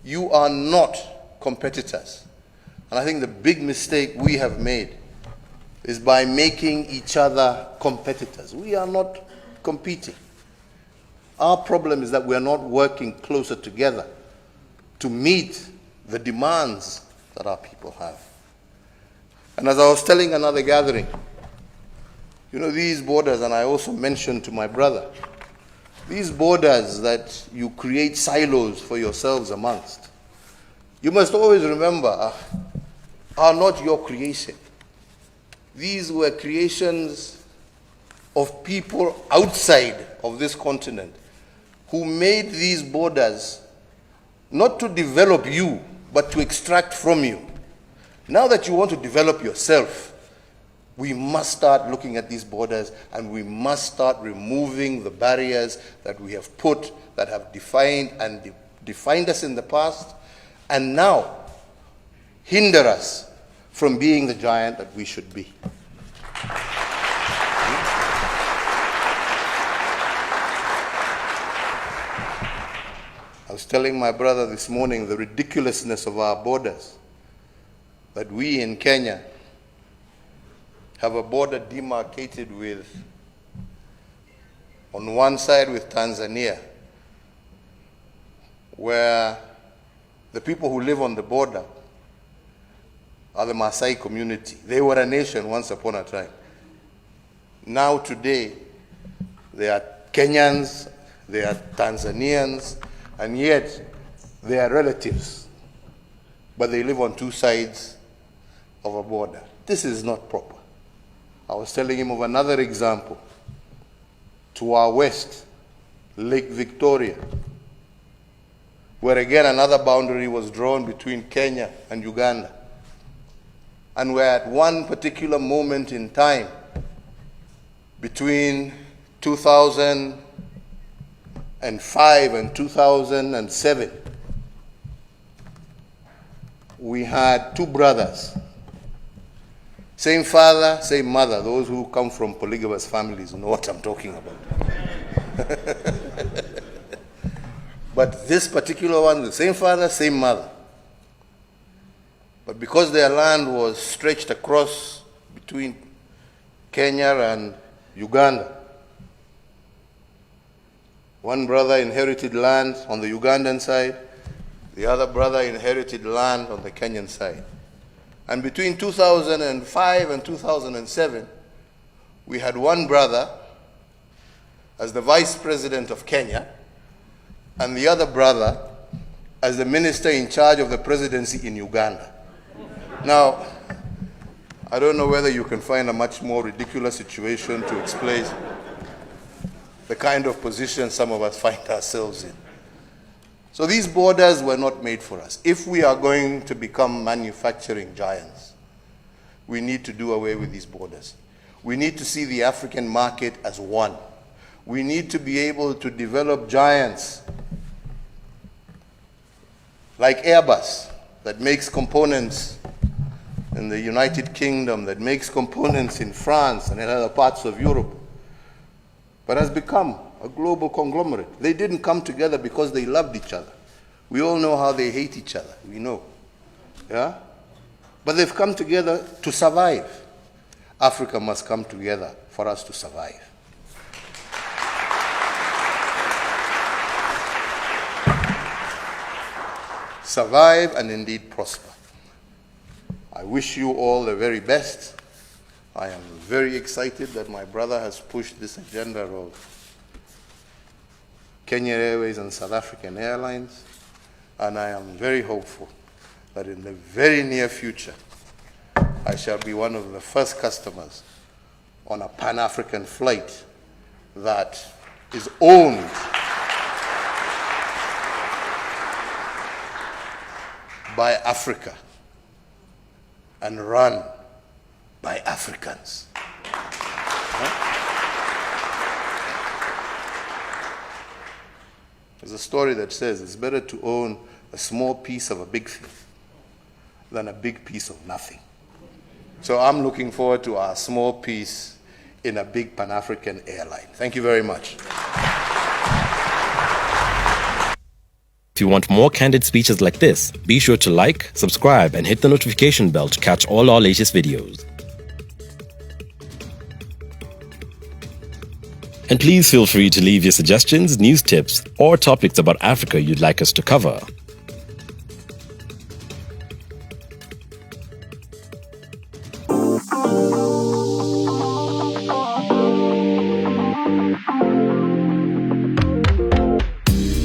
You are not competitors. And I think the big mistake we have made is by making each other competitors. We are not competing. Our problem is that we are not working closer together to meet the demands that our people have. And as I was telling another gathering, you know, these borders, and I also mentioned to my brother, these borders that you create silos for yourselves amongst, you must always remember, are not your creation. These were creations of people outside of this continent who made these borders not to develop you, but to extract from you. Now that you want to develop yourself, we must start looking at these borders, and we must start removing the barriers that we have put, that have defined us in the past, and now hinder us from being the giant that we should be. I was telling my brother this morning the ridiculousness of our borders, that we in Kenya have a border demarcated with, on one side with Tanzania, where the people who live on the border are the Maasai community. They were a nation once upon a time. Now today, they are Kenyans, they are Tanzanians, and yet they are relatives. But they live on two sides of a border. This is not proper. I was telling him of another example. To our west, Lake Victoria, where again another boundary was drawn between Kenya and Uganda. And where at one particular moment in time, between 2005 and 2007, we had two brothers. Same father, same mother. Those who come from polygamous families know what I'm talking about. But this particular one, the same father, same mother. But because their land was stretched across between Kenya and Uganda, one brother inherited land on the Ugandan side, the other brother inherited land on the Kenyan side. And between 2005 and 2007, we had one brother as the vice president of Kenya, and the other brother as the minister in charge of the presidency in Uganda. Now, I don't know whether you can find a much more ridiculous situation to explain the kind of position some of us find ourselves in. So these borders were not made for us. If we are going to become manufacturing giants, we need to do away with these borders. We need to see the African market as one. We need to be able to develop giants like Airbus, that makes components in the United Kingdom, that makes components in France and in other parts of Europe, but has become a global conglomerate. They didn't come together because they loved each other. We all know how they hate each other. We know. Yeah? But they've come together to survive. Africa must come together for us to survive. Survive and indeed prosper. I wish you all the very best. I am very excited that my brother has pushed this agenda of Kenya Airways and South African Airlines, and I am very hopeful that in the very near future, I shall be one of the first customers on a Pan-African flight that is owned by Africa and run by Africans. There's a story that says it's better to own a small piece of a big thing than a big piece of nothing. So I'm looking forward to our small piece in a big Pan-African airline. Thank you very much. If you want more candid speeches like this, be sure to like, subscribe, and hit the notification bell to catch all our latest videos. And please feel free to leave your suggestions, news tips, or topics about Africa you'd like us to cover.